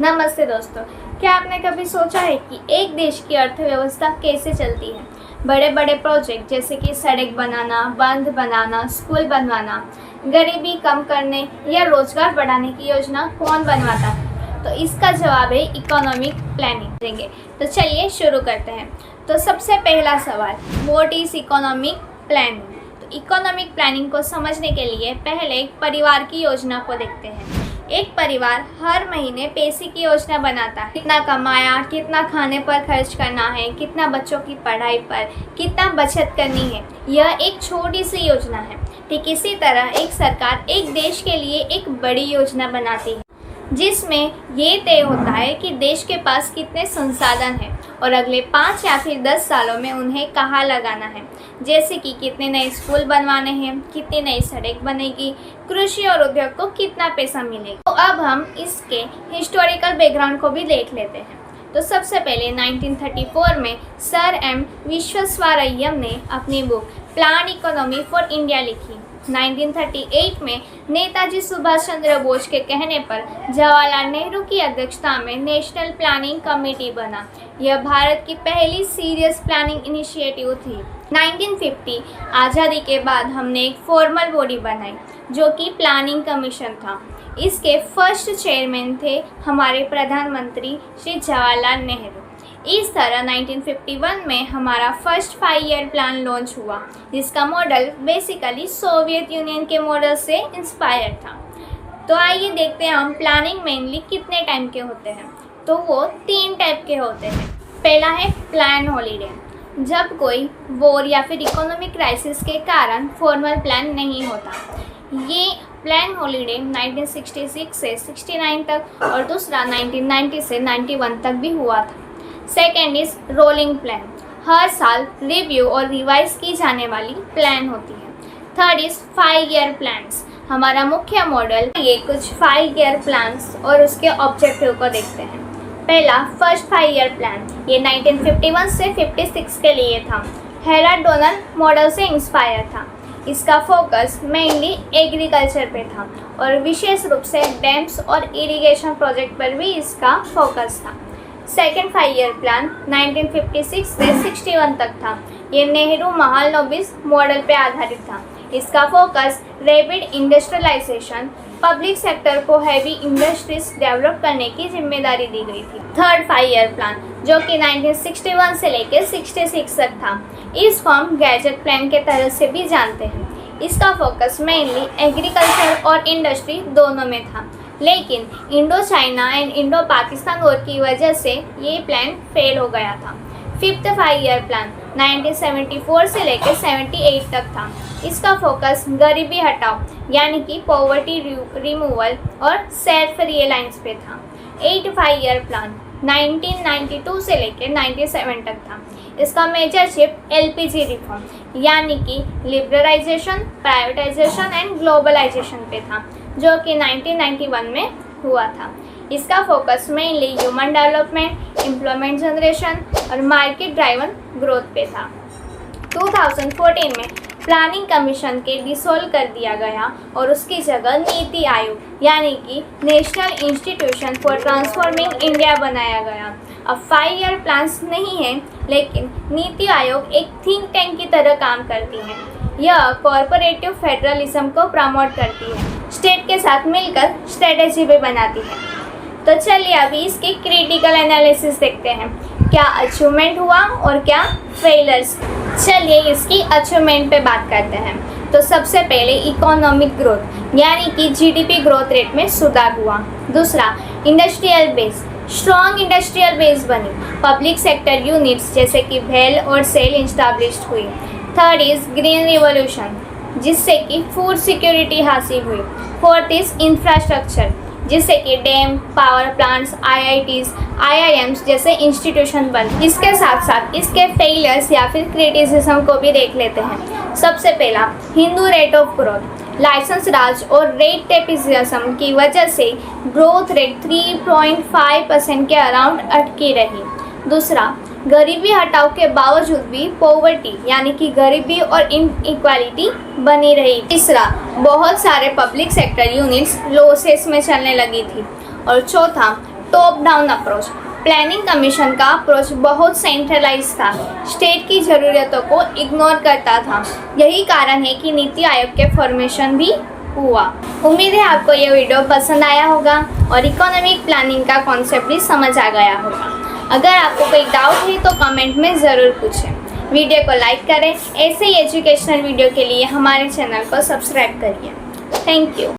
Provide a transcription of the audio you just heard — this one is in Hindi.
नमस्ते दोस्तों, क्या आपने कभी सोचा है कि एक देश की अर्थव्यवस्था कैसे चलती है? बड़े बड़े प्रोजेक्ट जैसे कि सड़क बनाना, बांध बनाना, स्कूल बनवाना, गरीबी कम करने या रोजगार बढ़ाने की योजना कौन बनवाता है? तो इसका जवाब है इकोनॉमिक प्लानिंग देंगे। तो चलिए शुरू करते हैं। तो सबसे पहला सवाल, व्हाट इज इकोनॉमिक प्लानिंग? तो इकोनॉमिक प्लानिंग को समझने के लिए पहले एक परिवार की योजना को देखते हैं। एक परिवार हर महीने पैसे की योजना बनाता है, कितना कमाया, कितना खाने पर खर्च करना है, कितना बच्चों की पढ़ाई पर, कितना बचत करनी है। यह एक छोटी सी योजना है। ठीक इसी तरह एक सरकार एक देश के लिए एक बड़ी योजना बनाती है, जिसमें ये तय होता है कि देश के पास कितने संसाधन हैं और अगले 5 या फिर 10 सालों में उन्हें कहाँ लगाना है। जैसे कि कितने नए स्कूल बनवाने हैं, कितनी नई सड़क बनेगी, कृषि और उद्योग को कितना पैसा मिलेगा। तो अब हम इसके हिस्टोरिकल बैकग्राउंड को भी देख लेते हैं। तो सबसे पहले 1934 में सर एम विश्वेश्वरैया ने अपनी book plan economy for India लिखी। 1938 में नेताजी सुभाष चंद्र बोस के कहने पर जवाहरलाल नेहरू की अध्यक्षता में नेशनल प्लानिंग कमेटी बना। यह भारत की पहली सीरियस प्लानिंग इनिशिएटिव थी। 1950 आज़ादी के बाद हमने एक फॉर्मल बॉडी बनाई जो कि प्लानिंग कमीशन था। इसके फर्स्ट चेयरमैन थे हमारे प्रधानमंत्री श्री जवाहरलाल नेहरू। इस तरह 1951 में हमारा फर्स्ट 5 ईयर प्लान लॉन्च हुआ, जिसका मॉडल बेसिकली सोवियत यूनियन के मॉडल से इंस्पायर था। तो आइए देखते हैं हम प्लानिंग मेनली कितने टाइम के होते हैं। तो वो 3 टाइप के होते हैं। पहला है प्लान हॉलीडे, जब कोई वॉर या फिर इकोनॉमिक क्राइसिस के कारण फॉर्मल प्लान नहीं होता। ये प्लान हॉलीडे 1966 से 69 तक और दूसरा 1990 से 91 तक भी हुआ था। सेकेंड इज रोलिंग प्लान, हर साल रिव्यू और रिवाइज की जाने वाली प्लान होती है। थर्ड इज 5 ईयर प्लान्स, हमारा मुख्य मॉडल। ये कुछ 5 ईयर प्लान्स और उसके ऑब्जेक्टिव को देखते हैं। पहला फर्स्ट 5 ईयर प्लान, ये 1951 से 56 के लिए था। हेराल्ड डोनल मॉडल से इंस्पायर था। इसका फोकस मेनली एग्रीकल्चर पे था और विशेष रूप से डैम्स और इरिगेशन प्रोजेक्ट पर भी इसका फोकस था। सेकेंड 5 ईयर प्लान 1956 से 61 तक था। ये नेहरू महालनोबिस मॉडल पे आधारित था। इसका focus rapid industrialisation, public sector को हैवी इंडस्ट्रीज डेवलप करने की जिम्मेदारी दी गई थी। थर्ड 5 ईयर प्लान जो कि 1961 से लेकर 66 तक था, इस फॉर्म गैजेट प्लान के तरह से भी जानते हैं। इसका फोकस मेनली एग्रीकल्चर और इंडस्ट्री दोनों में था, लेकिन Indo China and Indo Pakistan war की वजह से ये प्लान फेल हो गया था। फिफ्थ 5 ईयर प्लान 1974 से लेकर 78 तक था। इसका फोकस गरीबी हटाओ यानी कि पॉवर्टी रिमूवल और सेल्फ रियलाइंस पे था। 8 5 ईयर प्लान 1992 से लेकर 97 तक था। इसका मेजरशिप एलपीजी रिफॉर्म यानी कि लिबरलाइजेशन, प्राइवेटाइजेशन एंड ग्लोबलाइजेशन पे था, जो कि 1991 में हुआ था। इसका focus mainly human development, employment generation और मार्केट ड्राइवन ग्रोथ पे था। 2014 में प्लानिंग कमीशन के डिसॉल्व कर दिया गया और उसकी जगह नीति आयोग यानी कि national institution for transforming India बनाया गया। अब 5 ईयर प्लान्स नहीं है, लेकिन नीति आयोग एक थिंक टैंक की तरह काम करती है। यह कॉरपोरेटिव फेडरलिज्म को प्रमोट करती है, स्टेट के साथ मिलकर स्ट्रेटेजी भी बनाती है। तो चलिए अभी इसकी क्रिटिकल एनालिसिस देखते हैं, क्या अचीवमेंट हुआ और क्या फेलर्स। चलिए इसकी अचीवमेंट पे बात करते हैं। तो सबसे पहले इकोनॉमिक ग्रोथ यानी कि जीडीपी ग्रोथ रेट में सुधार हुआ। दूसरा industrial base, strong industrial base बनी। पब्लिक सेक्टर यूनिट्स जैसे कि भेल और सेल इंस्टैब्लिश्ड हुई। थर्ड इज ग्रीन रिवोल्यूशन, जिससे कि फूड सिक्योरिटी हासिल हुई। फोर्थ इज इंफ्रास्ट्रक्चर, जिससे कि dam, power plants, IITs, IIMs जैसे इंस्टीट्यूशन बन। इसके साथ साथ इसके फेलियर्स या फिर क्रिटिसिज्म को भी देख लेते हैं। सबसे पहला Hindu rate of growth, licence raj और रेट टेपिज्म की वजह से ग्रोथ रेट 3.5% के अराउंड अटकी रही। दूसरा गरीबी हटाओ के बावजूद भी पॉवर्टी यानी कि गरीबी और इनइक्वालिटी बनी रही। तीसरा बहुत सारे पब्लिक सेक्टर यूनिट्स लॉसेस में चलने लगी थी। और चौथा top down approach. Planning commission का अप्रोच बहुत सेंट्रलाइज था, स्टेट की ज़रूरतों को इग्नोर करता था। यही कारण है कि नीति आयोग के फॉर्मेशन भी हुआ। उम्मीद है आपको ये वीडियो पसंद आया होगा और इकोनॉमिक प्लानिंग का कॉन्सेप्ट भी समझ आ गया होगा। अगर आपको कोई डाउट है तो कमेंट में ज़रूर पूछें। वीडियो को लाइक करें। ऐसे ही एजुकेशनल वीडियो के लिए हमारे चैनल को सब्सक्राइब करिए। Thank you.